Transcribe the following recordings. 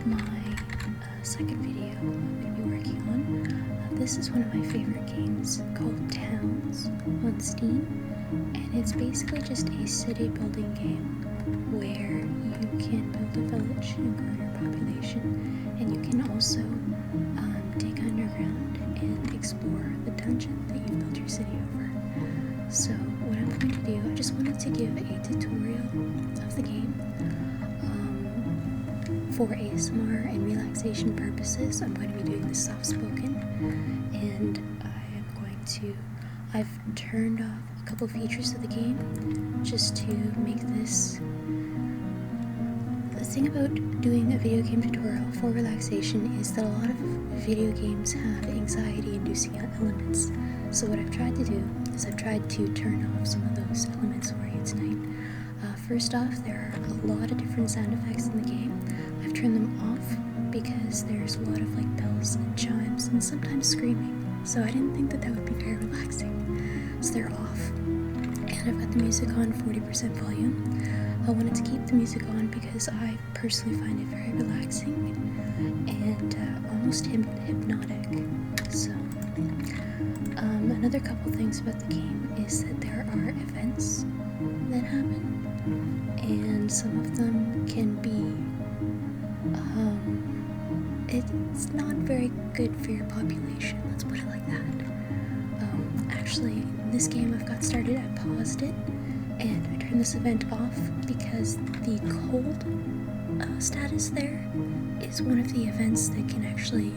my second video I'm going to be working on. This is one of my favorite games called Towns on Steam, and it's basically just a city building game where you can build a village and grow your population, and you can also dig underground and explore the dungeon that you've built your city over. So what I'm going to do, I just wanted to give a tutorial of the game. For ASMR and relaxation purposes, I'm going to be doing this soft-spoken, and I've turned off a couple features of the game just to make this. The thing about doing a video game tutorial for relaxation is that a lot of video games have anxiety-inducing elements. So what I've tried to do is I've tried to turn off some of those elements for you tonight. First off, there are a lot of different sound effects in the game. I've turned them off because there's a lot of bells and chimes and sometimes screaming. So I didn't think that would be very relaxing. So they're off. And I've got the music on 40% volume. I wanted to keep the music on because I personally find it very relaxing and almost hypnotic. So another couple things about the game is that there are events that happen, and some of them can be it's not very good for your population, let's put it like that. Actually, in this game I've got started, I paused it, and I turned this event off because the cold status there is one of the events that can actually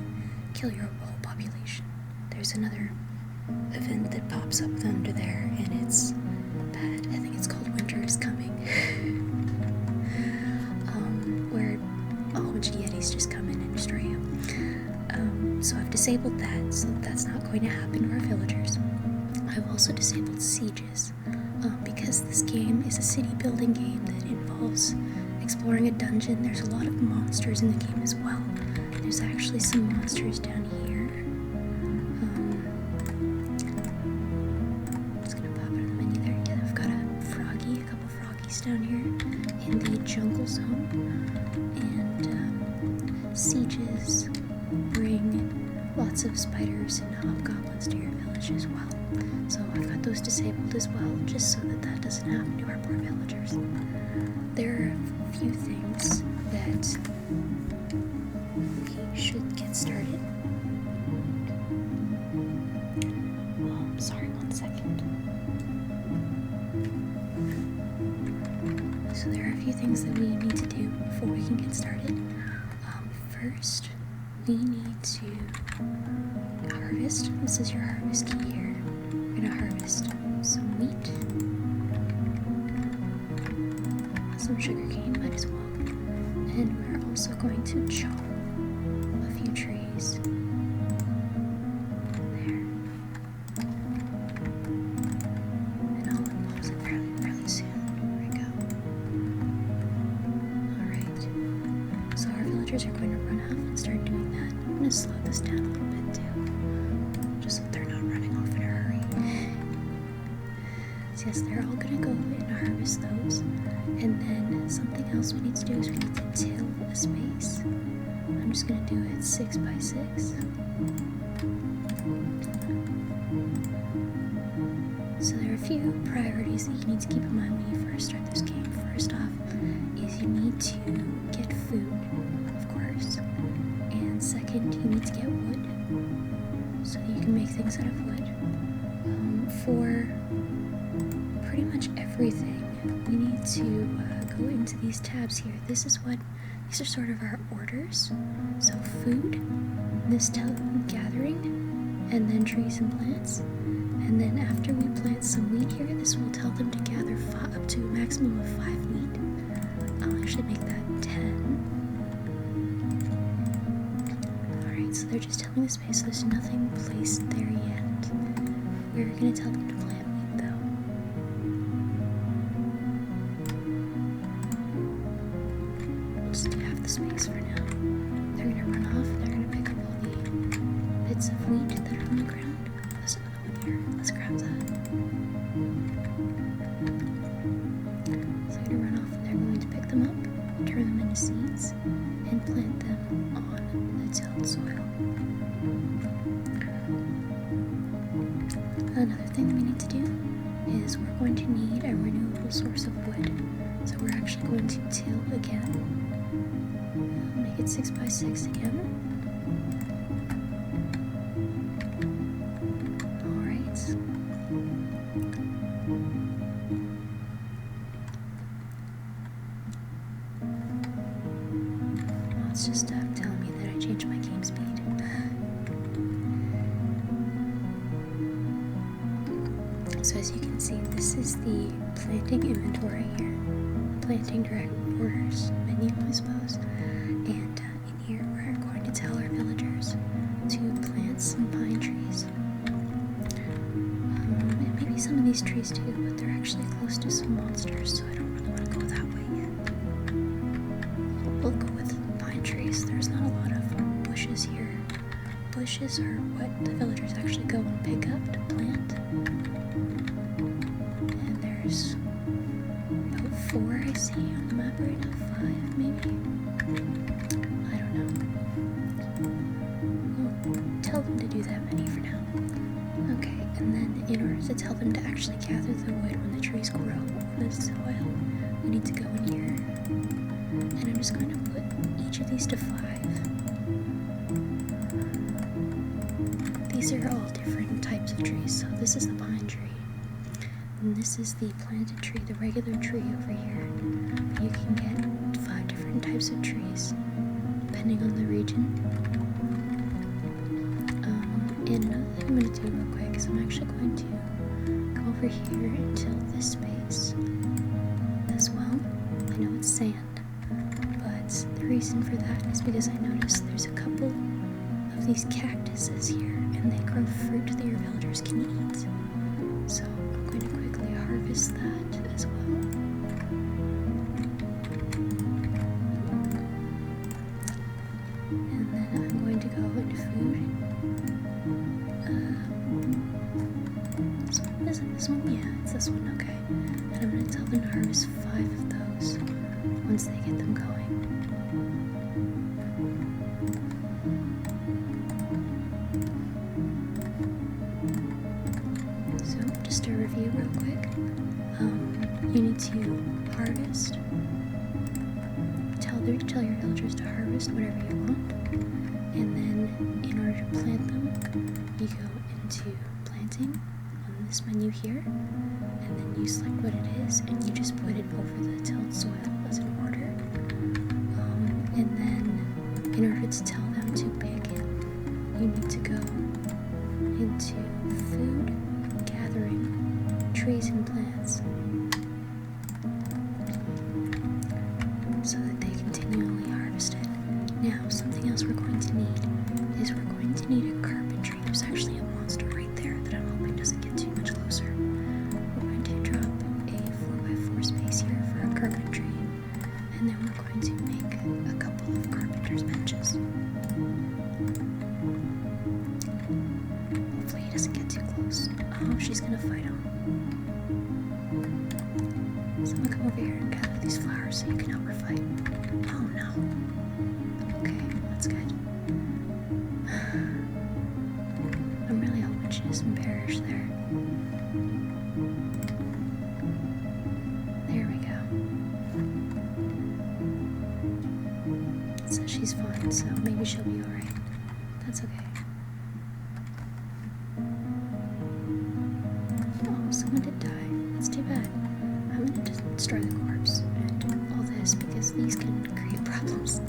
kill your whole population. There's another event that pops up under there, and it's bad. I think it's called Winter is Coming. Where a whole bunch of Yetis just come in and destroy you. So I've disabled that, so that's not going to happen to our villagers. I've also disabled sieges, because this game is a city building game that involves exploring a dungeon. There's a lot of monsters in the game as well. There's actually some monsters down here. I'm just gonna pop out of the menu there. Yeah, I've got a couple froggies down here in the jungle zone. And sieges bring lots of spiders and hobgoblins to your village as well. So I've got those disabled as well, just so that doesn't happen to our poor villagers. There are a few things that we should get started. Oh, sorry, 1 second. So there are a few things that we need to do before we can get started. First, we need to harvest. This is your harvest key here. We're going to harvest some wheat, some sugarcane, might as well. And we're also going to chop a few trees. There. And I'll unpause it fairly soon. There we go. Alright. So our villagers are going to run off and start doing that. I'm going to slow this down a little bit too, just so they're not running off in a hurry. So yes, they're all going to go and harvest those. And then something else we need to do is we need to till a space. I'm just going to do it 6 by 6. So there are a few priorities that you need to keep in mind when you first start this game. First off is you need to get food, of course. And second, you need to get wood so that you can make things out of wood. For pretty much everything, we need to go into these tabs here. These are sort of our orders. So food, this tells gathering, and then trees and plants. And then after we plant some wheat here, this will tell them to gather up to a maximum of 5 wheat. I'll actually make that 10. Alright, so they're just telling the space, so there's nothing placed there yet. We're going to tell them to plant wheat though. We'll just do half the space for now. They're going to run off, they're going to pick up all the bits of wheat that are on the ground. There's another one here, let's grab that. So they're going to run off and they're going to pick them up, turn them into seeds, and plant them do is we're going to need a renewable source of wood. So we're actually going to till again. Make it 6 by 6 again. Alright. Oh, it's just telling me that I changed my game speed. So as you can see, this is the planting inventory here. Planting direct orders menu, I suppose. And in here we're going to tell our villagers to plant some pine trees. And maybe some of these trees too, but they're actually close to some monsters, so I don't really want to go that way yet. We'll go with pine trees. There's not a lot of bushes here. Bushes are what the villagers actually go and pick up to plant. And there's about 4 I see on the map right now. 5 maybe? I don't know. We'll tell them to do that many for now. Okay, and then in order to tell them to actually gather the wood when the trees grow in the soil, we need to go in here. And I'm just going to put each of these to 5. These are all different types of trees. So this is the pine tree. And this is the planted tree, the regular tree over here. You can get 5 different types of trees, depending on the region. And another thing I'm going to do real quick is I'm actually going to go over here and till this space as well. I know it's sand, but the reason for that is because I noticed there's a couple of these cactuses here, and they grow fruit that your villagers can eat. So I'm going to quickly harvest that as well. And then I'm going to go into food. Is it this one? Yeah, it's this one, okay. And I'm going to tell them to harvest 5 of those once they get them going. So, just a review real quick. You need to harvest. Tell your villagers to harvest whatever you want. And then, in order to plant them, you go into planting on this menu here, and then you select what it is, and you just put it over the tilled soil as an order. And then, in order to tell them to pick it, you need to go into food, gathering, trees and plants, so that they continually harvest it. Now, something else we're going to need is we're going to need a carpentry. There's actually a monster right there that I'm hoping doesn't get too much closer. We're going to drop a 4x4 space here for a carpentry, and then we're going to make a couple of carpenter's benches. Hopefully he doesn't get too close. Oh, she's gonna fight him. Someone come over here and gather these flowers so you can help her fight. Oh no. Okay, that's good. I'm really hoping she doesn't perish there. There we go. So she's fine, so maybe she'll be alright. That's okay. Oh, someone did die. That's too bad. I'm gonna just destroy the corpse and all this because these can create problems.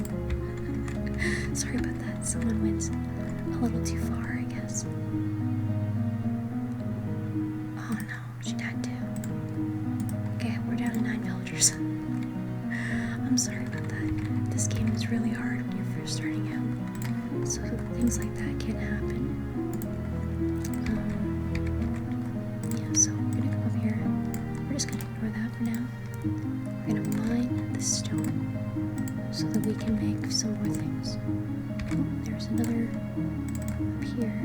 Sorry about that. Someone went a little too far, I guess. Oh no, she died too. Okay, we're down to 9 villagers. I'm sorry about that. This game is really hard when you're first starting out, so things like that can happen. Yeah, so we're gonna come up here. We're just gonna ignore that for now. We're gonna mine the stone so that we can make some more things. Oh, there's another up here.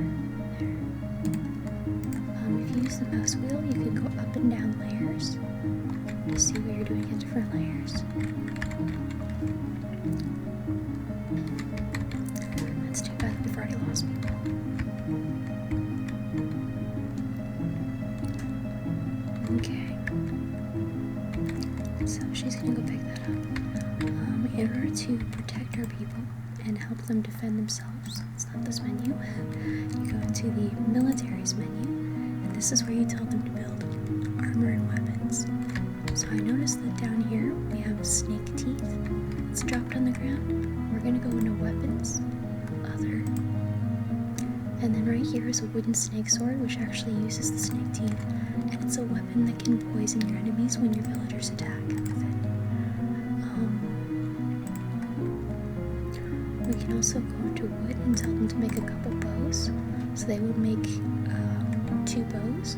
There. If you use the mouse wheel, you can go up and down layers to see what you're doing at different layers. That's too bad, we've already lost people. Okay. So she's gonna go pick that up. In order to protect our people and help them defend themselves, it's not this menu, you go into the military's menu, and this is where you tell them to build armor and weapons. So I noticed that down here we have snake teeth. It's dropped on the ground. We're gonna go into weapons, other, and then right here is a wooden snake sword, which actually uses the snake teeth, and it's a weapon that can poison your enemies when your villagers attack with it. We can also go into wood and tell them to make a couple bows. So they would make 2 bows,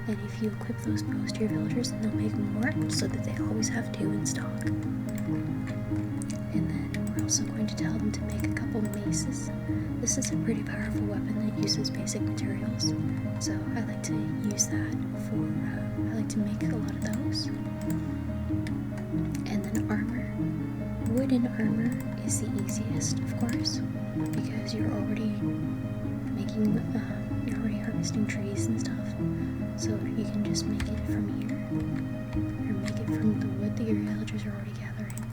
and if you equip those bows to your villagers, then they'll make more, so that they always have 2 in stock. And then we're also going to tell them to make a couple maces. This is a pretty powerful weapon that uses basic materials, so I like to use that for, I like to make a lot of those. And then armor. Wooden armor is the easiest, of course, because you're already harvesting trees and stuff, so you can just make it from here, or make it from the wood that your villagers are already gathering.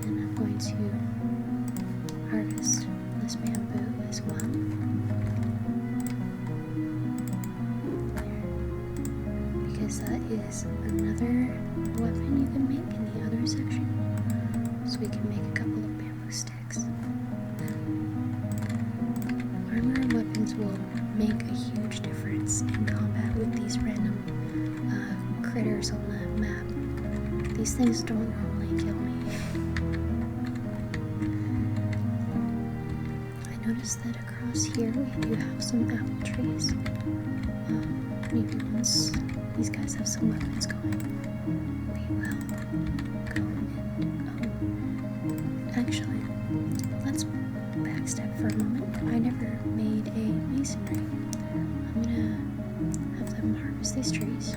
And I'm going to harvest this bamboo as well. There. Because that is another weapon you can make in the other section. So we can make a couple of bamboo sticks. Armor and weapons will make a huge difference in combat with these random critters on the map. These things don't normally kill me. I noticed that across here we do have some apple trees. Maybe once these guys have some weapons going, we will go and actually, let's backstep for a moment. I never made a masonry. I'm gonna have them harvest these trees.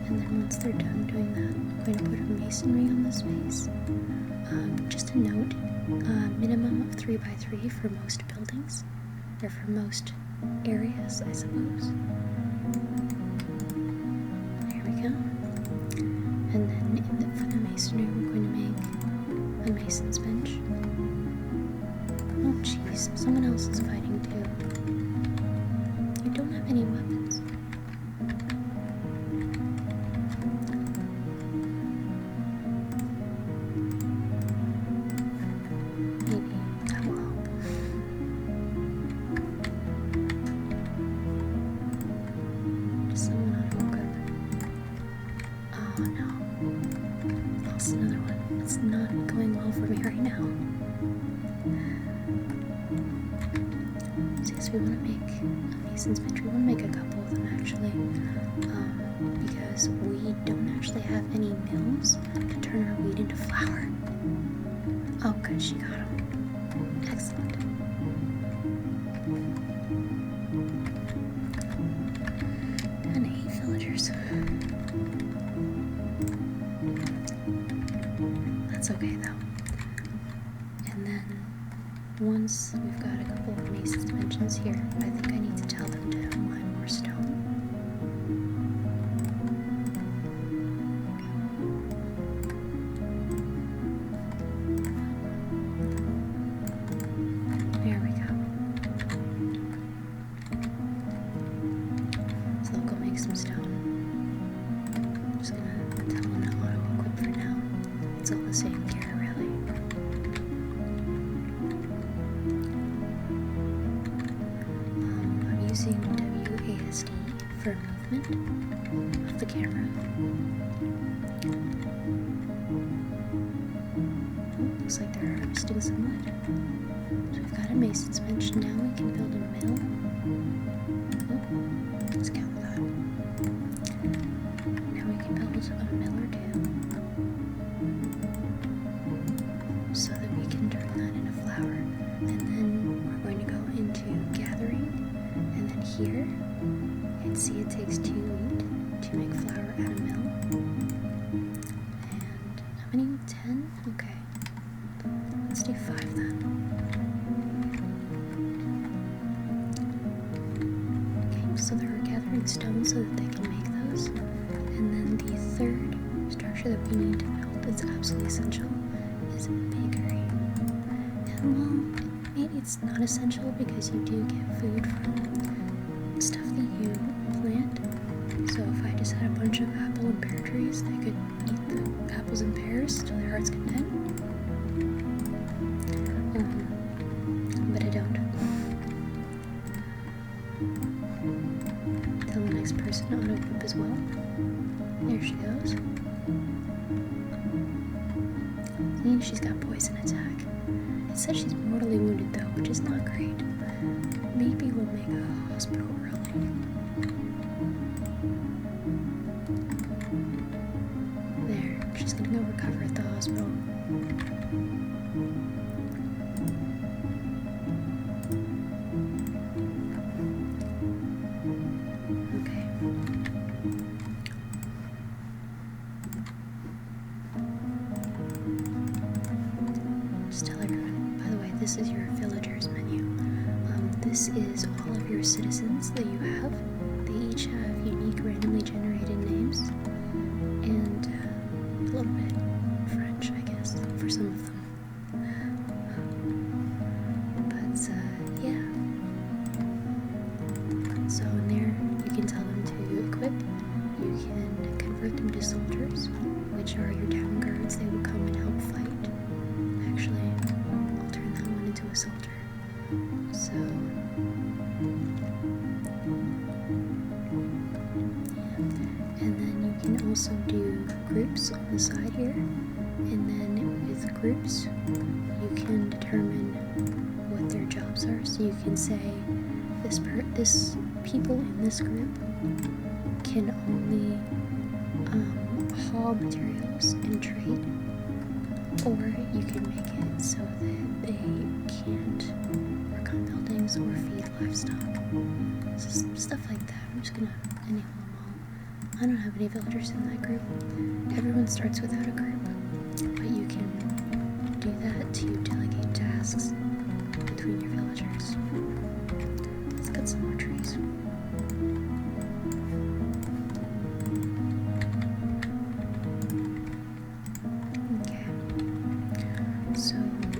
And then once they're done doing that, I'm going to put a masonry on this space. Just a note, minimum of 3x3 for most buildings, or for most areas, I suppose. There we go. And then for the masonry, we're going to make a mason's bench. Oh jeez, someone else is fighting too. You don't have any weapons. Maybe that will help. Does someone not woke up? Oh no. Lost another one. It's not going well for me right now. So yes, we want to make a mason's bench. We want to make a couple of them actually, because we don't actually have any mills to turn our wheat into flour. Oh good, she got him. Excellent. And 8 villagers. That's okay though. And then once we've got a couple of mason's benches here, I think I need to tell them to mine more stone. There we go. So they'll go make some stone. I'm just gonna tell them to auto-equip for now. It's all the same gear, really. I'm using WASD for movement of the camera. Oh, looks like they're harvesting some wood. So we've got a mason's bench. Now we can build a mill. Oh, let's count that. Now we can build a mill or two, so that we can turn that into flour. And then we're going to go into gathering, and then here, and see it takes 2 wheat to make flour at a mill. And how many? 10? Okay. Let's do 5 then. different stones so that they can make those. And then the third structure that we need to build that's absolutely essential is a bakery. And while maybe it's not essential because you do get food from stuff that you plant. So if I just had a bunch of apple and pear trees, they could eat the apples and pears to their heart's content. But I don't. Tell the next person to auto-poop as well. There she goes. And she's got poison attack. It says she's mortally wounded though, which is not great. Maybe we'll make a hospital early. There, she's gonna go recover at the hospital. Okay. Just tell everyone, by the way, this is your villagers menu. This is all of your citizens that you have. They each have unique randomly generated names and a little bit French, I guess, for some of them. But yeah. So in there, you can tell them to equip. You can convert them to soldiers, which are your town guards. They will come and help fight. Actually, I'll turn that one into a soldier. So, yeah. And then you can also do groups on the side here. And then with groups, you can determine what their jobs are. So you can say, this people in this group can only haul materials and trade. Or you can make it so that they can't work on buildings or feed livestock. So stuff like that. I'm just gonna enable them all. I don't have any villagers in that group. Everyone starts without a group, but you can do that to delegate tasks between your villagers. Let's cut some more trees. So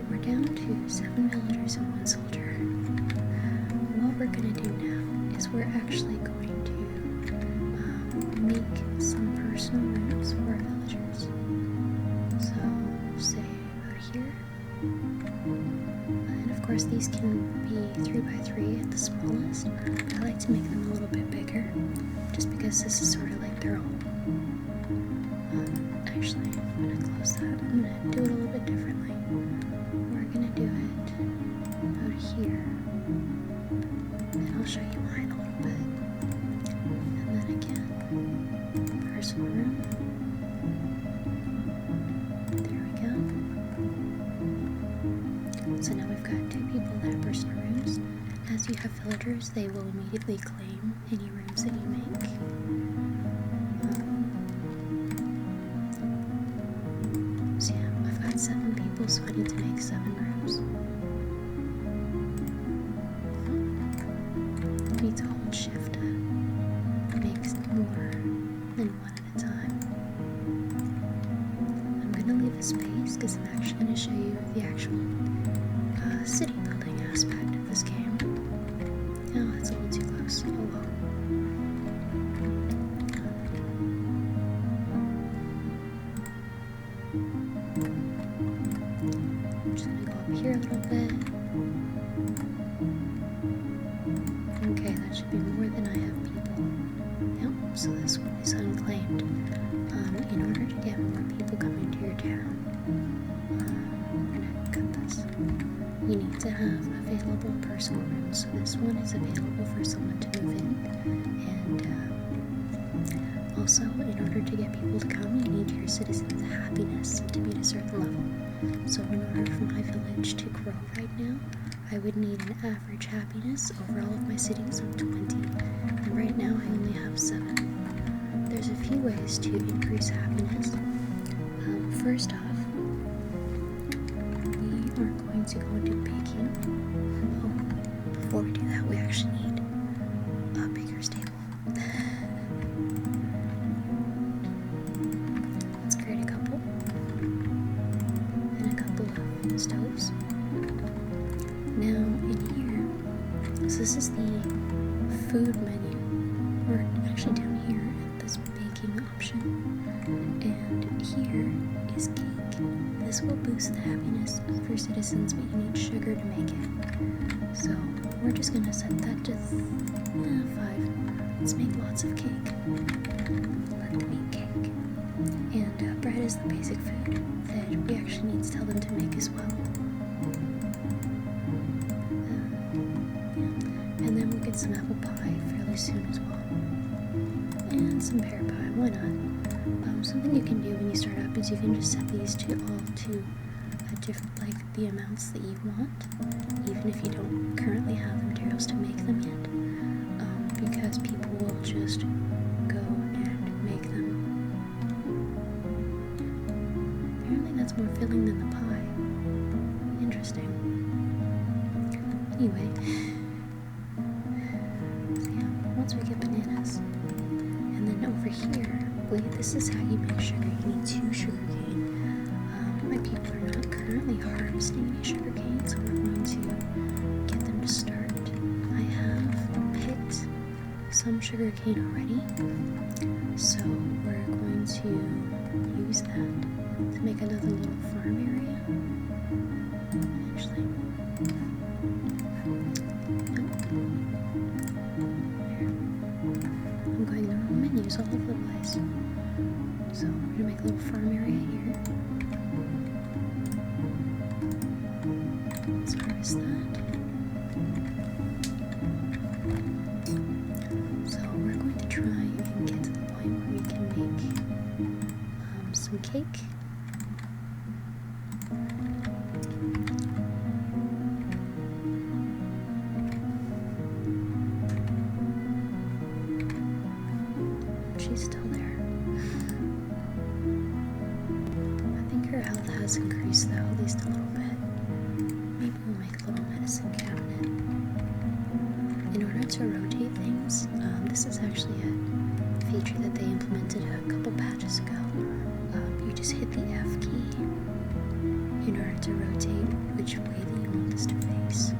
we're down to 7 villagers and 1 soldier. What we're going to do now is we're actually going to make some personal rooms for our villagers. So say about here. And of course these can be 3x3 at the smallest. I like to make them a little bit bigger just because this is sort of like their own. Actually, I'm going to close that. I'm going to do it a little bit differently. We're going to do it out here. And I'll show you mine a little bit. And then again, personal room. There we go. So now we've got 2 people that have personal rooms. As you have villagers, they will immediately claim any rooms that you make. So yeah, I've got 7 people, so I need to make 7 rooms. I need to hold shift to make more than 1 at a time. I'm going to leave a space because I'm actually going to show you the actual city building aspect of this game. Oh, that's a little too close. Oh well. I'm just going to go up here a little bit. Okay, that should be more than I have people. Yep, so this one is unclaimed. In order to get more people coming to your town, I'm going to cut this. You need to have available personal rooms. So this one is available for someone to move in. And also, in order to get people to come, you need your citizens' happiness to be at a certain level. So in order for my village to grow right now, I would need an average happiness over all of my cities of 20. And right now I only have 7. There's a few ways to increase happiness. First off, we are going to go into baking. Oh, before we do that, we actually need a bigger stable. Now in here, so this is the food menu. We're actually down here at this baking option, and here is cake. This will boost the happiness of your citizens, but you need sugar to make it. So we're just gonna set that to 5. Let's make lots of cake. Let them eat cake. And bread is the basic food that we actually need to tell them to make as well. And then we'll get some apple pie fairly soon as well. And some pear pie, why not? Something you can do when you start up is you can just set these to all to a different, like the amounts that you want, even if you don't currently have the materials to make them yet, because people will just go and make them. Apparently that's more filling than the pie. Interesting. Anyway, so yeah, once we get bananas, and then over here, this is how you make sugar. You need 2 sugar cane. My people are not currently harvesting any sugar cane, so we're going to get them to start. I have picked some sugar cane already, so we're going to use that to make another little farm area. Actually, I'm going the wrong menus all over the place. So we're gonna make a little farm area here. Let's harvest that. So we're going to try and get to the point where we can make some cake. She's still there. I think her health has increased though, at least a little bit. Maybe we'll make a little medicine cabinet. In order to rotate things, this is actually a feature that they implemented a couple patches ago. You just hit the F key in order to rotate which way that you want this to face.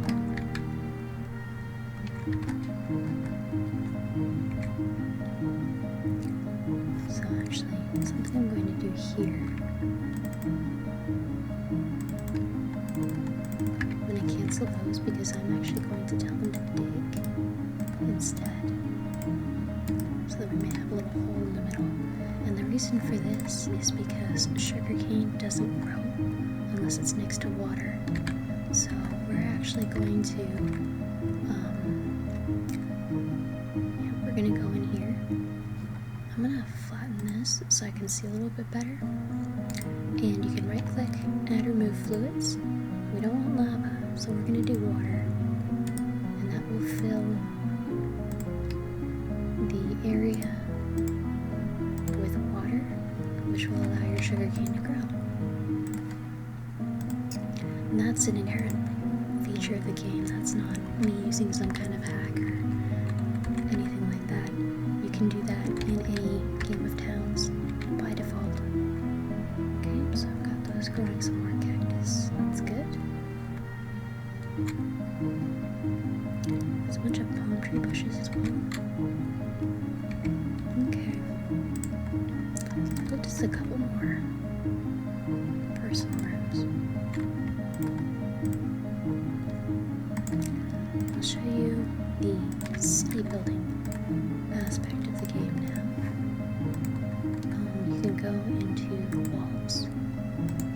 So actually, something I'm going to do here, I'm going to cancel those because I'm actually going to tell them to dig instead, so that we may have a little hole in the middle. And the reason for this is because sugarcane doesn't grow unless it's next to water. So we're actually going to, we're going to go in here. I'm going to flatten this so I can see a little bit better. And you can right click, add remove fluids. We don't want lava, so we're going to do water. And that will fill the area with water, which will allow your sugarcane to grow. And that's an inherent feature of the game. That's not me using some kind of hack or anything like that. You can do that in any game of towns by default. Okay, so I've got those growing some more cactus. That's good. There's a bunch of palm tree bushes as well. Okay. Just a couple more personal rooms. I'll show you the city building aspect of the game now. You can go into walls.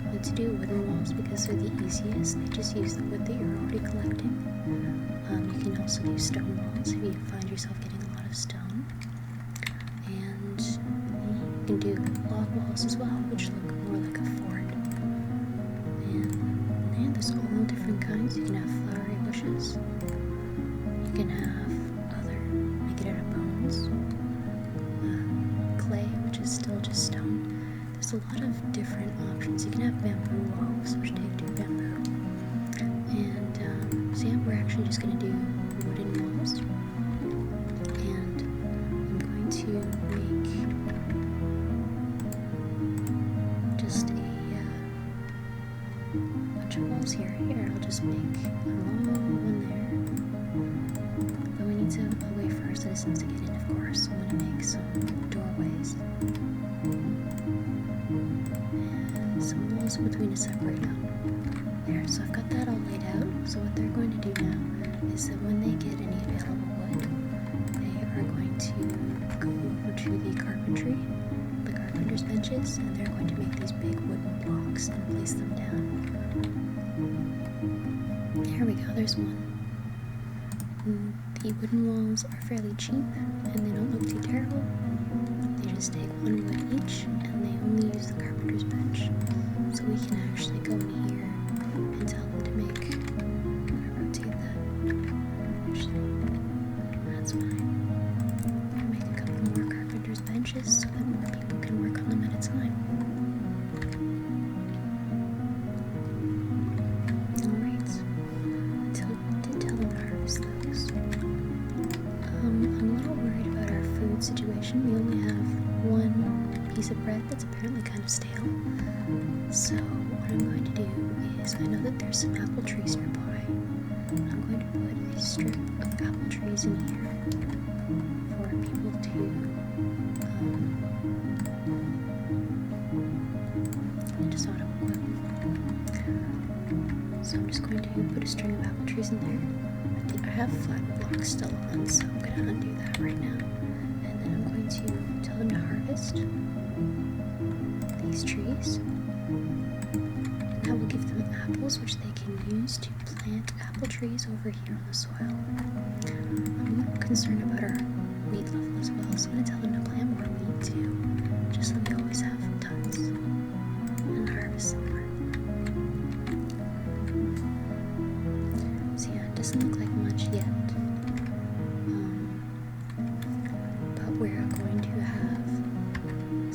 I like to do wooden walls because they're the easiest. They just use the wood that you're already collecting. You can also do stone walls if you find yourself getting a lot of stone. And you can do log walls as well, which look more like a fort. And there's all different kinds. You can have flowery bushes. You can have other, make it out of bones. Clay, which is still just stone. There's a lot of different options. You can have bamboo walls, which take 2 bamboo. And so yeah, we're actually just going to do wooden walls. And I'm going to make just a bunch of walls here. I'll just make a long mechanisms to get in, of course. So I'm going to make some doorways and some walls between to separate them. There, so I've got that all laid out. So what they're going to do now is that when they get any available wood, they are going to go over to the carpenter's benches, and they're going to make these big wooden blocks and place them down. There we go, there's one. The wooden walls are fairly cheap, and they don't look too terrible. They just take one wood each, and they only use the carpenter's bench. So we can actually go in here and tell them to make, I'm gonna rotate that, actually, that's fine. I'm gonna make a couple more carpenter's benches so that more people can work on them at a time. Alright, did tell them to harvest those. I'm a little worried about our food situation. We only have one piece of bread that's apparently kind of stale. So what I'm going to do is, I know that there's some apple trees nearby. I'm going to put a strip of apple trees in here for people to I just thought it would work. So I'm just going to put a string of apple trees in there. I have flat blocks still on, so I'm going to undo that right now. And then I'm going to tell them to harvest these trees. That will give them apples, which they can use to plant apple trees over here on the soil. I'm concerned about our wheat level as well, so I'm going to tell them to plant more wheat too, just so we always have tons, and harvest some more. So yeah, it doesn't look like much yet, but we're going to have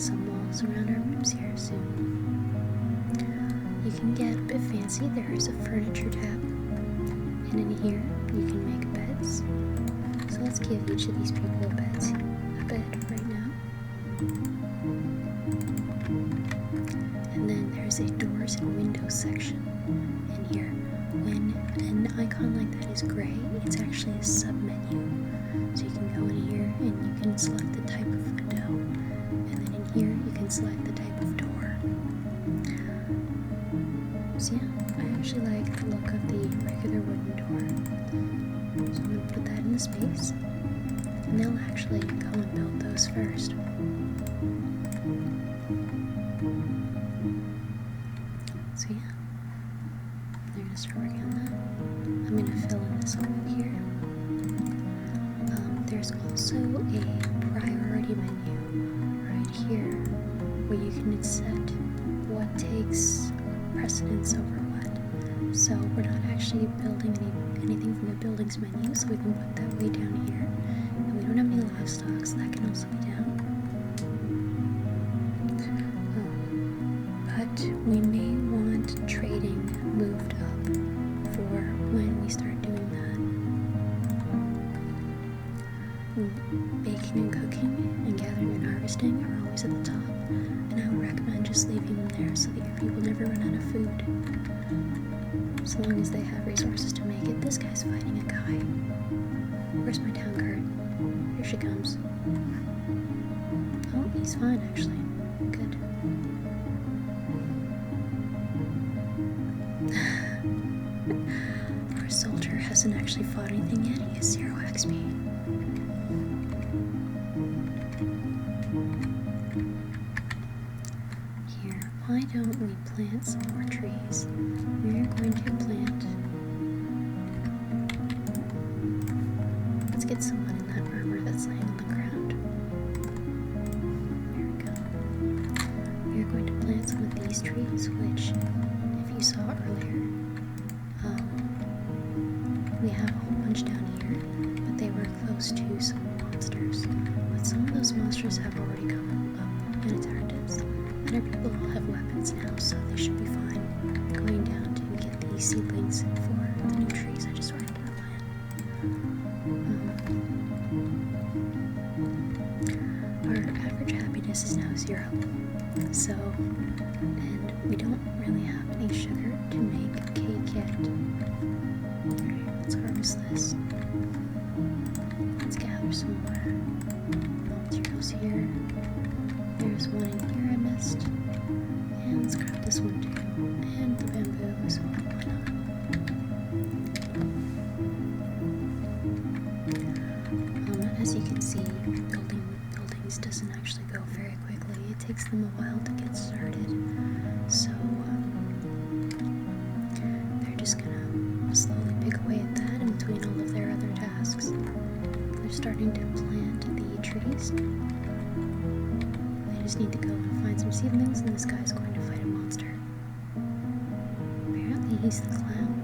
some walls around our rooms here soon. You can get a bit fancy. There is a furniture tab, and in here you can make beds. So let's give each of these people a bed right now. And then there's a doors and windows section in here. When an icon like that is gray, it's actually a sub-menu. So you can go in here and you can select the type of window, and then in here you can select the type of door. So yeah, I actually like the look of the regular wooden door. So I'm going to put that in the space, and they'll actually go and build those first. So yeah, they're going to start working on that. I'm going to fill in this hole here. There's also a priority menu right here where you can set what takes precedence over what. So we're not actually building anything from the buildings menu, so we can put that way down here. And we don't have any livestock, so that can also be down. But we may want trading moved up for when we start doing that. Baking and cooking and gathering and harvesting are always at the top, and I would recommend just leaving them there so that your people never run out of food. As long as they have resources to make it. This guy's fighting a guy. Where's my town guard? Here she comes. Oh, he's fine actually. Good. Our soldier hasn't actually fought anything yet. He has 0 XP. Here, why don't we plant some more trees? We're going to plant. Let's get someone in that armor that's laying on the ground. There we go. We're going to plant some of these trees, which, if you saw earlier, we have a whole bunch down here, but they were close to some monsters. But some of those monsters have already come up and attacked us. And our people all have weapons now, so they should be fine. Going down to get these seedlings for the new trees I just wanted to plant. Our average happiness is now 0. So, and we don't really have any sugar to make cake yet. Alright, let's harvest this. Let's gather there's some more materials here. There's one in here I missed. And let's grab this one too. And the bamboo, so why not? As you can see, building buildings doesn't actually go very quickly. It takes them a while to get started. So they're just gonna slowly pick away at that in between all of their other tasks. They're starting to plant the trees. They just need to go and find some seedlings, and this guy's going to fight a monster. Apparently he's the clown.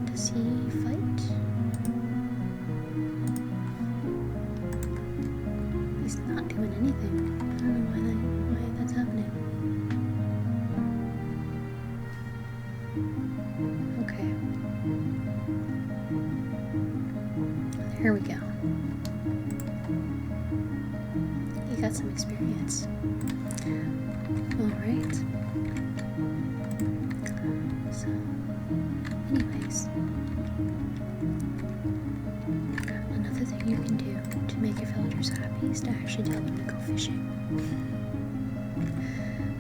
Does he fight? He's not doing anything. I don't know why that's happening. Okay. There we go. You got some experience. Alright. So, anyways. Another thing you can do to make your villagers happy is to actually tell them to go fishing.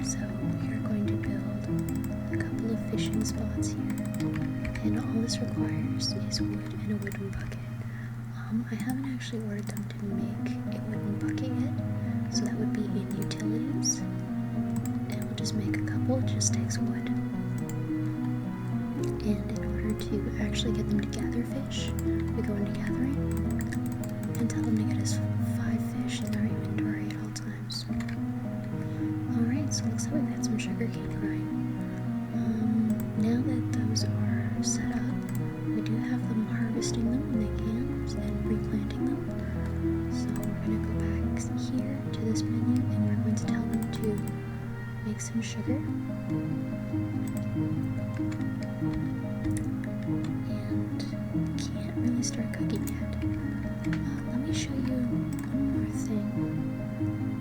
So, you're going to build a couple of fishing spots here. And all this requires is wood and a wooden bucket. I haven't actually ordered them to make a wooden bucket yet, so that would be in utilities. And we'll just make a couple, it just takes wood. And in order to actually get them to gather fish, we go into gathering and tell them to get us 5 fish in our inventory at all times. Alright, so it looks like we've got some sugarcane growing. Now that those are set up, we do have them harvesting them when they can and replanting them. So we're going to go back here to this menu and we're going to tell them to make some sugar. And can't really start cooking yet. Let me show you one more thing.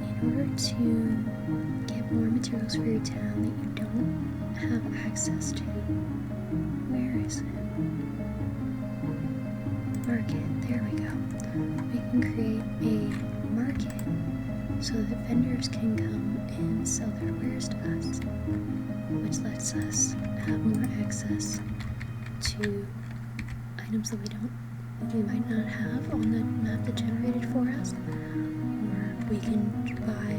In order to get more materials for your town that you don't have access to, where is it? Market, there we go. We can create a market so that vendors can come and sell their wares to us, which lets us have more access to items that we might not have on the map that generated for us, or we can buy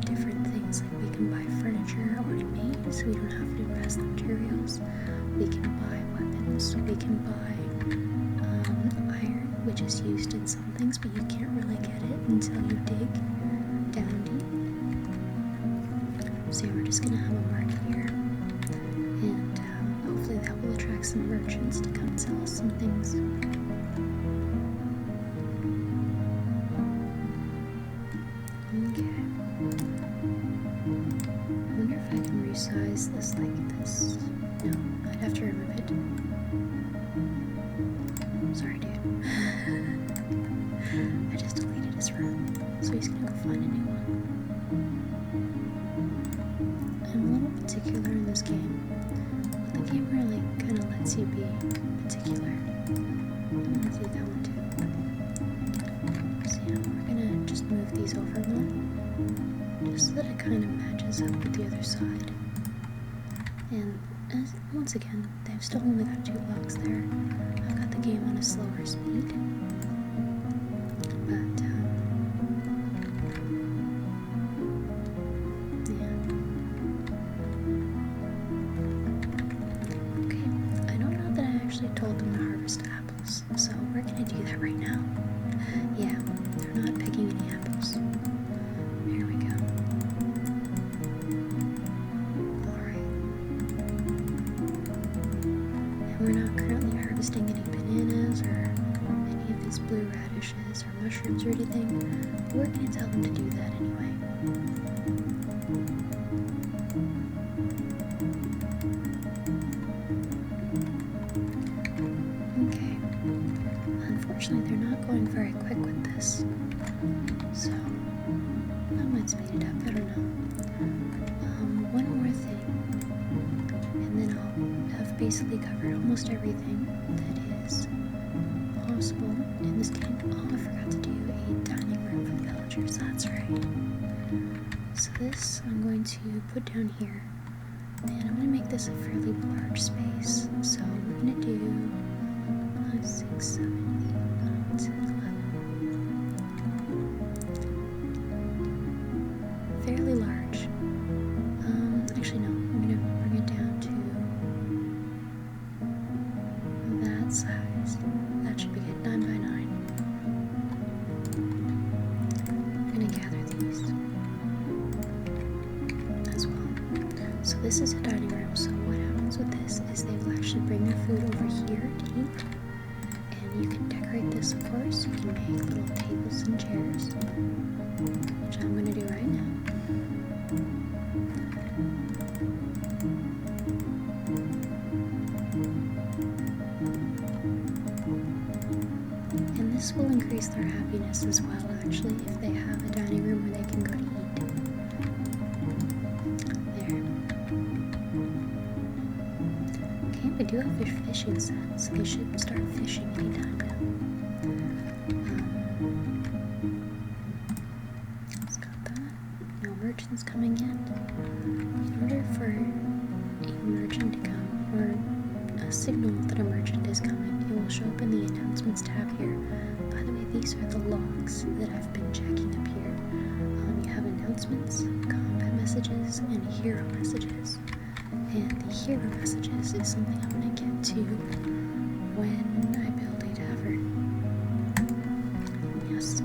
different things, like we can buy furniture already made so we don't have to invest the materials. We can buy weapons, we can buy iron, which is used in some things, but you can't really get it until you dig down deep. So we're just gonna have a market here, and hopefully that will attract some merchants to come and sell us some things. Okay. I wonder if I can resize this like this. No, I'd have to remove it. Sorry, dude. I just deleted his room, so he's gonna go find a new one. I'm a little particular in this game, but the game really kind of lets you be particular. I'm gonna do that one too. So yeah, we're gonna just move these over one, just so that it kind of matches up with the other side. And once again, they've still only got 2 blocks there. I've got the game on a slower speed, but yeah. Okay, I don't know that I actually told them to harvest apples, so we're gonna do that right now. Yeah, they're not picking any apples. There we go. We're not currently harvesting any bananas or any of these blue radishes or mushrooms or anything, but we're going to tell them to do that anyway. Okay. Unfortunately, they're not going very quick with this, so I might speed it up, I don't know. One more thing, and then I'll have basically covered almost everything that is on possible in this game. Oh, I forgot to do a dining room for the villagers, that's right. So this I'm going to put down here, and I'm going to make this a fairly large space. So we're going to do 5, 6, 7, 8, 9, 10, 11. Fairly large. Actually no, I'm going to bring it down to that size. That should be good, 9 by 9. I'm going to gather these as well. So this is a dining room, so what happens with this is they will actually bring their food over here to eat. And you can decorate this, of course. You can make little tables and chairs, which I'm going to do right now. And this will increase their happiness as well, actually, if they have a dining room where they can go to eat. There. Okay, we do have a fishing set, so they should start fishing anytime now. It's got that. No merchants coming in. In order for a merchant to come, or a signal that a merchant is coming, it will show up in the announcements tab here. By the way, these are the logs that I've been checking up here. You have announcements, combat messages, and hero messages. And the hero messages is something I'm going to get to when I build a tavern. Yes,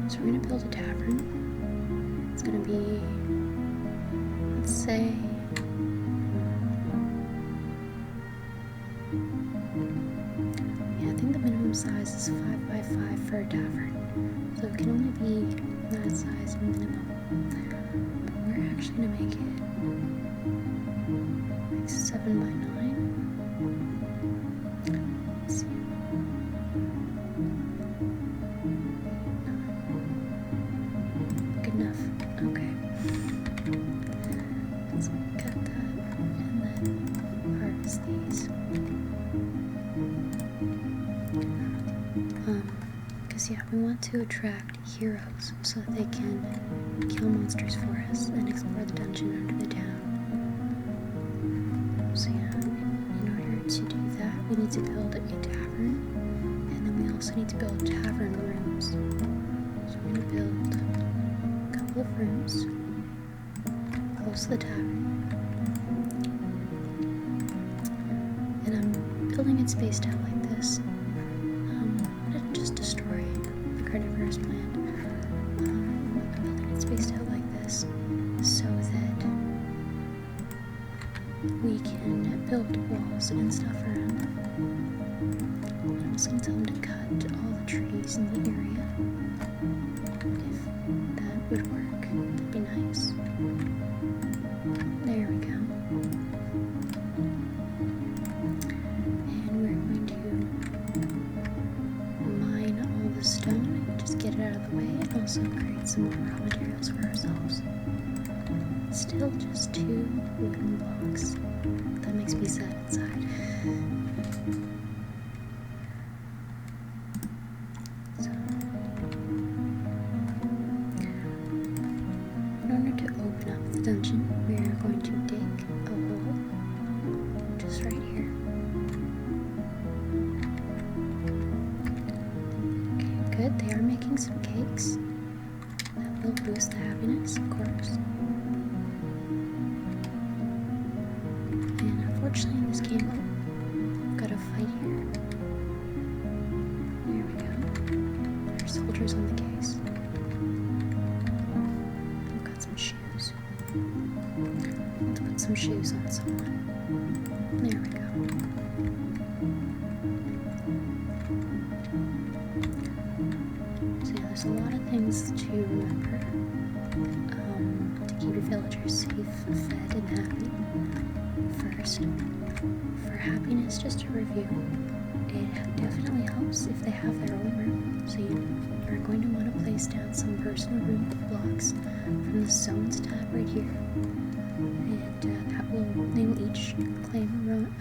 so we're going to build a tavern. It's going to be, let's say, yeah, I think the minimum size is 5 by 5 for a tavern. So it can only be that size minimum. But we're actually going to make it like 7 by 9. Let's see. Good enough. Okay. Let's cut that and then harvest these. Because yeah, we want to attract heroes so that they can kill monsters for us and explore the dungeon under the town. So yeah, in order to do that, we need to build a tavern, and then we also need to build tavern rooms. So we're going to build a couple of rooms close to the tavern, and I'm building it spaced out like this. I'm going to just destroy the carnivorous plant. I'm building it spaced out like this so that we can build walls and stuff around them. I'm just going to tell them to cut all the trees in the area. If that would work, that'd be nice. There we go. And we're going to mine all the stone and just get it out of the way, and also create some more raw materials for ourselves. Still just 2 wooden blocks. That makes me sad inside. So, in order to open up the dungeon, we are going to dig a hole just right here. Okay, good. They are making some cakes. That will boost the happiness, of course. Unfortunately, in this game, I've got to fight here. There we go. There are soldiers on the case. I've got some shoes. Let's put some shoes on someone. There we go. So yeah, there's a lot of things to remember to keep your villagers safe, fed, and happy. First, for happiness, just to review, it definitely helps if they have their own room. So you are going to want to place down some personal room blocks from the zones tab right here, and they will each claim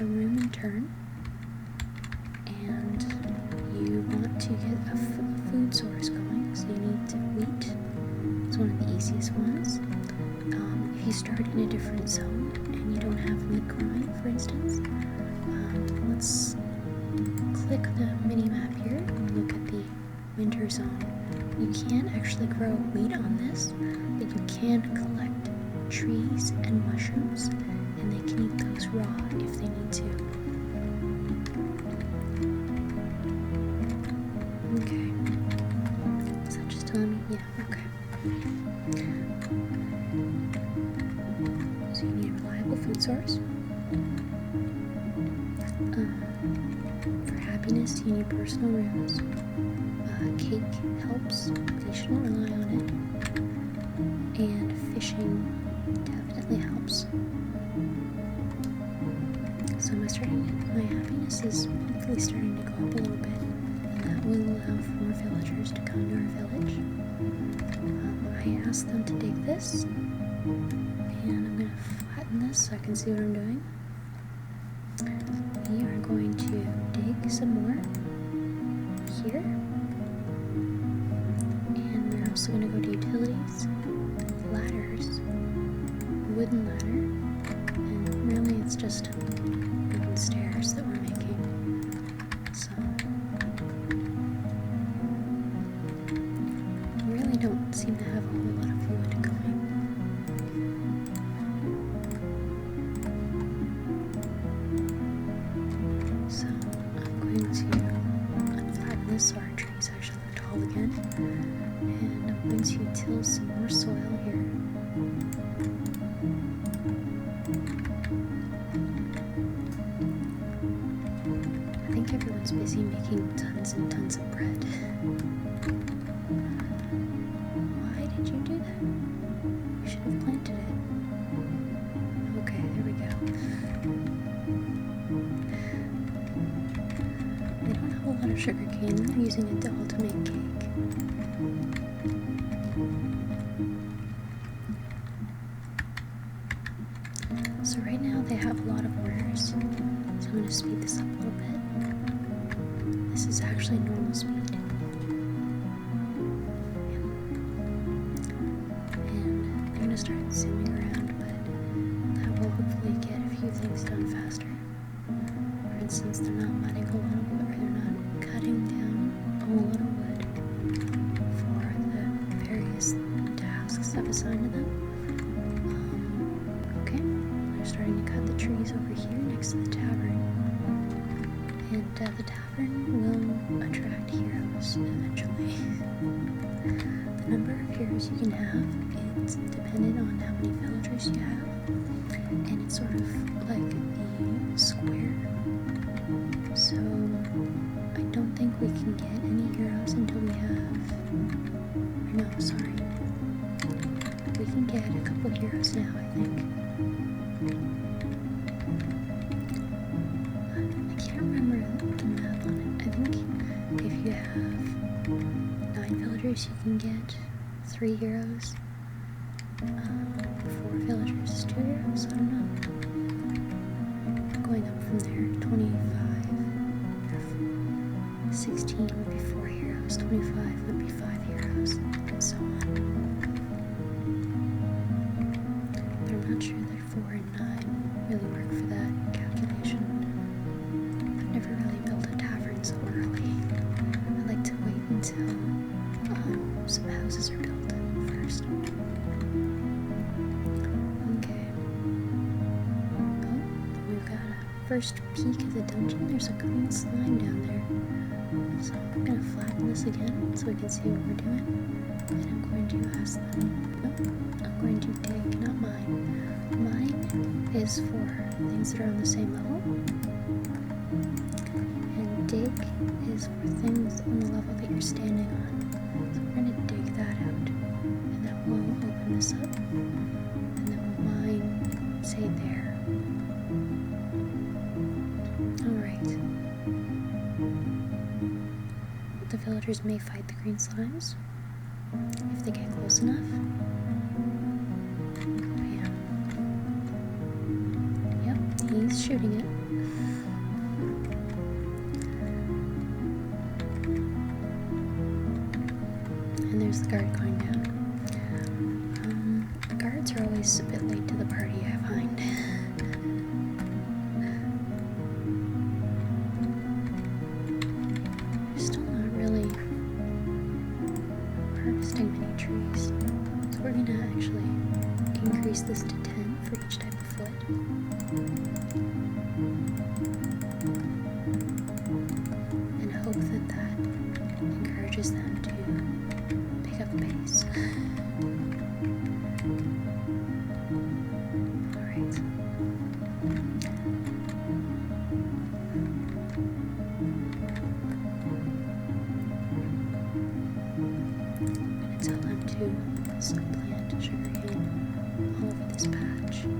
a room in turn. And you want start in a different zone and you don't have meat growing, for instance, let's click the mini-map here and look at the winter zone. You can't actually grow meat on this, but you can collect trees and mushrooms, and they can eat those raw if they need to. Okay. Is that just telling me? Yeah, okay. So you need a reliable food source. For happiness, you need personal rooms. Cake helps, but you shouldn't rely on it. And fishing definitely helps. So my happiness is hopefully starting to go up a little bit, and that will allow for more villagers to come to our village. I asked them to dig this, and I'm going to flatten this so I can see what I'm doing. We are going to dig some more here, and we're also going to go to utilities, ladders, wooden ladder, and really it's just wooden stairs that we're making. So we really don't seem to have a whole lot of wood going. So I'm going to unflatten this so our trees actually look tall again, and I'm going to till some more soil here. I think everyone's busy making tons and tons of bread. Why did you do that? We should have planted it. Okay, there we go. They don't have a lot of sugar cane. They're using it all to make cake. So right now they have a lot of orders. So I'm going to speed this up a little bit. This is actually normal speed. And they're going to start zooming around, but that will hopefully get a few things done faster. For instance, they're not cutting down a whole lot of wood for the various tasks I've assigned to them. Okay, they're starting to cut the trees over here next to the tavern. And the tavern will attract heroes eventually. The number of heroes you can have is dependent on how many villagers you have, and it's sort of like the square. So I don't think we can get any heroes until we have, or no, sorry. We can get a couple heroes now, I think. I can't remember the math on it. I think if you have 9 villagers, you can get 3 heroes. 4 villagers is 2 heroes, I don't know. Going up from there, 25, 16 would be 4 heroes, 25 would be 5 heroes, and so on. But I'm not sure that 4 and 9 really work for that calculation. I've never really built a tavern so early. I like to wait until some houses are built first. Okay. Oh, we've got a first peek at the dungeon. There's a green slime down there. So I'm going to flatten this again so we can see what we're doing. And I'm going to ask them, I'm going to dig, not mine. Mine is for things that are on the same level. And dig is for things on the level that you're standing on. So we're going to dig that out. And that will open this up. And then we'll mine, say there. Alright. The villagers may fight the green slimes if they get close enough. Yeah. Yep, he's shooting it. And there's the guard going down. The guard Parents are always a bit late to the party, I find. Still not really harvesting many trees. So we're gonna actually increase this to 10 for each type of foot. And hope that that encourages them to pick up the pace. Alright. I'm going to tell them to also plant sugarcane all over this patch. And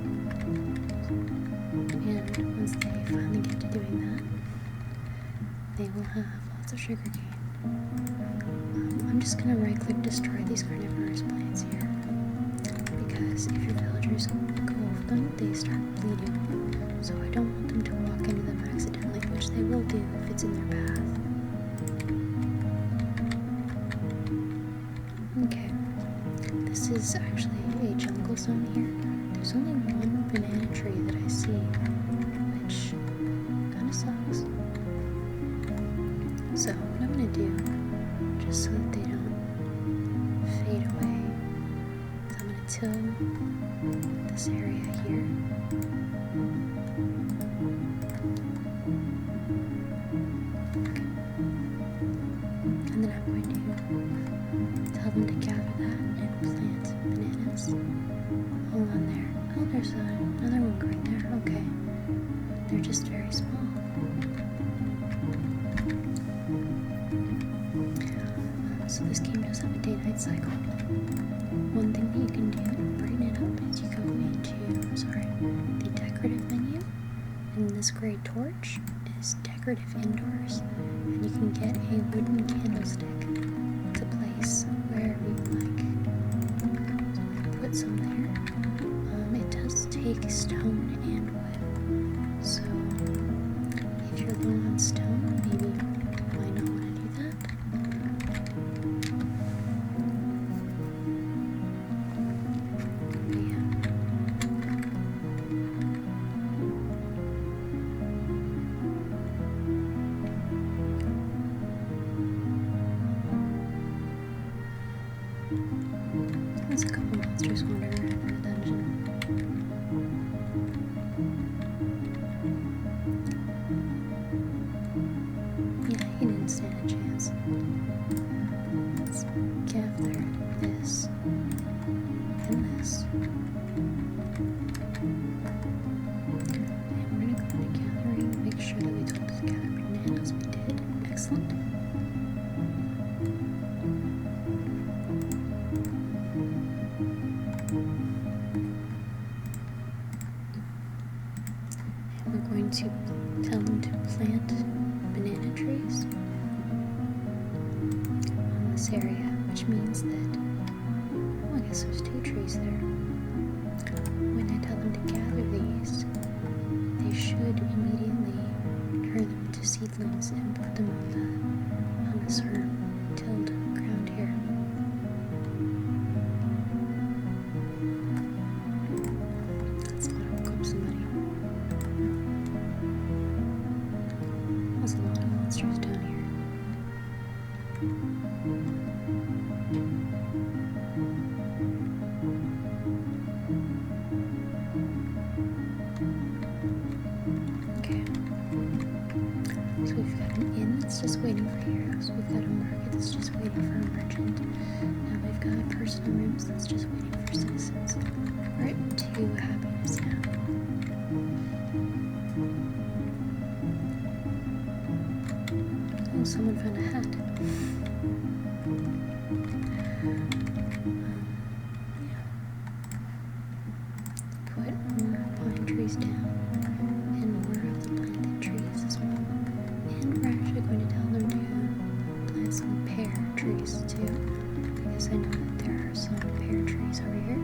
once they finally get to doing that, they will have lots of sugarcane. I'm just going to right-click destroy these carnivorous plants here, because if your villagers go over them, they start bleeding. So I don't want them to walk into them accidentally, which they will do if it's in their path. Okay, this is actually a jungle zone here. There's only one banana tree that I see, which kind of sucks. So what I'm going to do, just so that they don't fade away, is I'm going to till this area here. And then I'm going to tell them to gather that and plant bananas all on there. Oh, there's another one right there. Okay. They're just very small. So this game does have a day-night cycle. One thing that you can do to brighten it up is you go into, the decorative menu, and this gray torch is decorative indoors, and you can get a wooden candlestick to place wherever you like. So I'm going to put some there. It does take stone and wood, so if you're low on stone, maybe you might not want to do that. There's a couple monsters wandering around in the dungeon. Yeah, he didn't stand a chance. Let's gather this and this. And we're going to go into gathering, make sure that we told to gather bananas. We did. Excellent. We're going to tell them to plant banana trees on this area, which means that, I guess there's 2 trees there. When I tell them to gather these, they should immediately turn them into seedlings and put them on this tilled ground here. That's a lot of somebody. There's a lot of monsters down here. Okay. So we've got an inn that's just waiting for heroes. We've got a market that's just waiting for a merchant. And we've got personal rooms that's just waiting for citizens. We're at 2 happiness now. Oh, someone found a hat. Yeah. Put more pine trees down and more of the planted trees as well. And we're actually going to tell them to plant some pear trees too, because I know that there are some pear trees over here.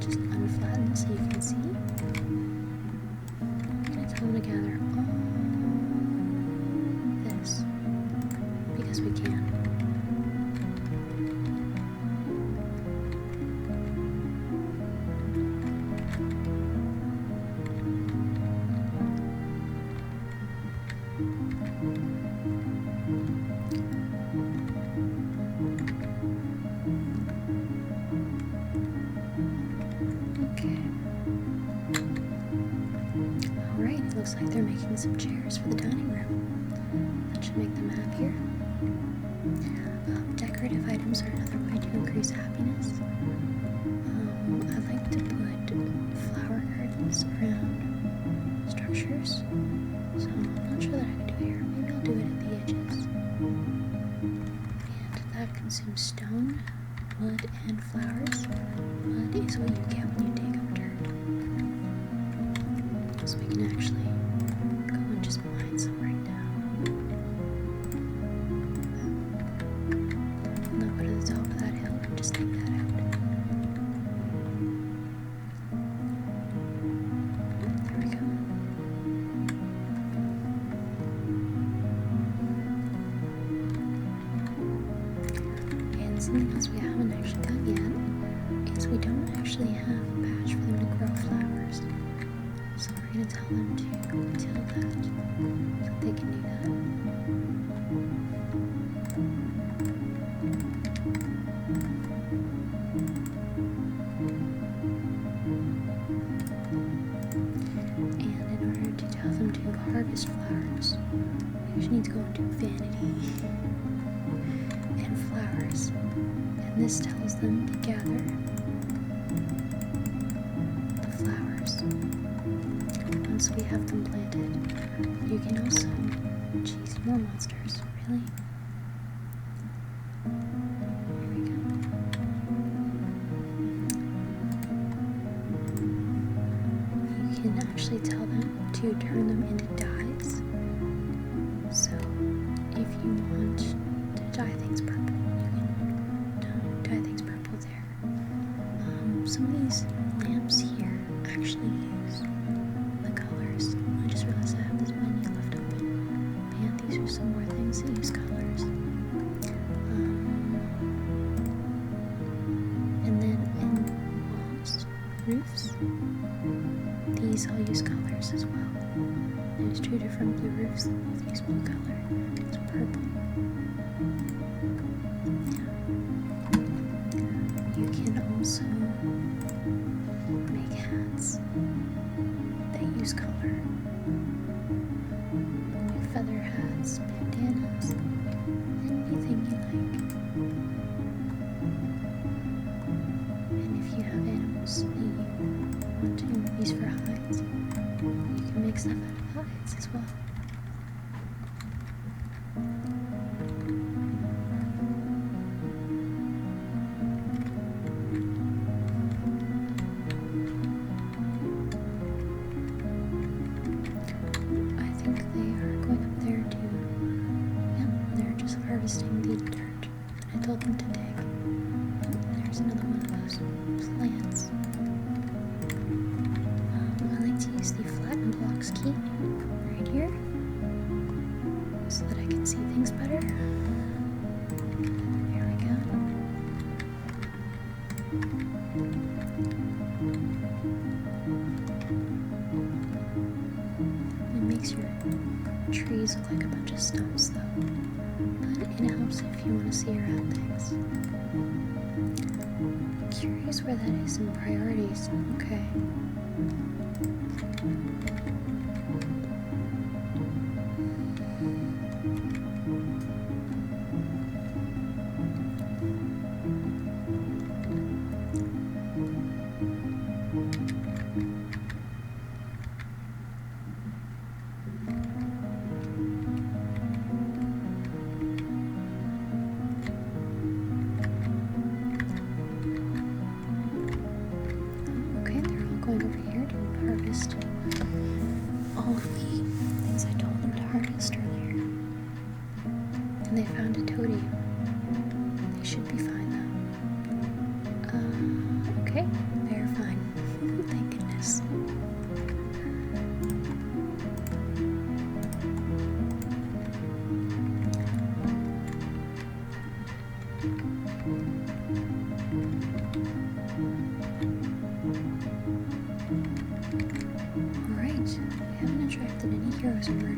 Just unflattened so you can see. I'm going to tell them to gather all this, Okay. Alright, it looks like they're making some chairs for the dining room. That should make them happier. Decorative items are another way to increase happiness. I like to put flower gardens around structures, so I'm not sure that I can do it here. Maybe I'll do it at the edges. And that consumes stone, wood, and flowers. Mud is what you get when you dig up dirt. So we can actually go and just mine some right now. And I'll go to the top of that hill and just take that out. There we go. And something else we haven't actually done yet is we don't actually have a patch for them to grow flowers. So we're going to tell them to till that so they can do that. And in order to tell them to harvest flowers, we usually need to go into vanity and flowers. And this tells them to gather the flowers. Once we have them planted, you can also cheese more monsters. Really? Here we go. You can actually tell them to turn them into dyes. So if you want to dye things purple, you can dye things purple there. Some of these lamps here actually use the colors. I just realized I have this menu left open. But yeah, these are some more things that use colors. And then in walls, roofs, these all use colors as well. There's two different blue roofs that both use blue color. It's purple. Yeah. You can also make hats that use color. Like feather hats, bandanas, anything you like. And if you have animals that you want to use for hides, you can make stuff out of hides as well. I think they are going up there to, they're just harvesting the dirt that I told them to dig. Oh, there's another one of those plants. I like to use the flatten blocks key right here so that I can see things better. There we go. It makes your trees look like a bunch of stumps though, but it helps if you want to see around things. Curious where that is in priorities. Okay. Okay, they're all going over here to harvest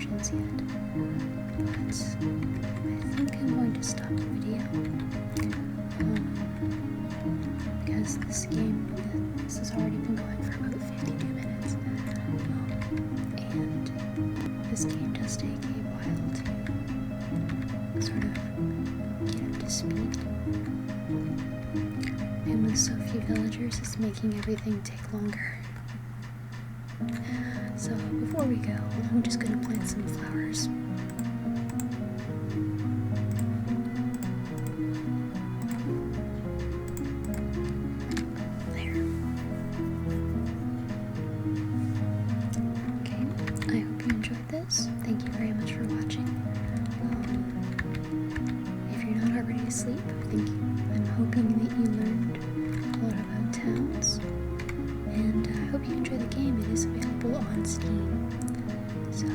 regions yet, but I think I'm going to stop the video, because this has already been going for about 52 minutes, and this game does take a while to sort of get up to speed, and with so few villagers, it's making everything take longer. So before we go, I'm just going to plant some flowers. There. Okay, I hope you enjoyed this. Thank you very much for watching. If you're not already asleep, I'm hoping that you learned a lot about towns. And I hope you enjoy the game. It is available on Steam. So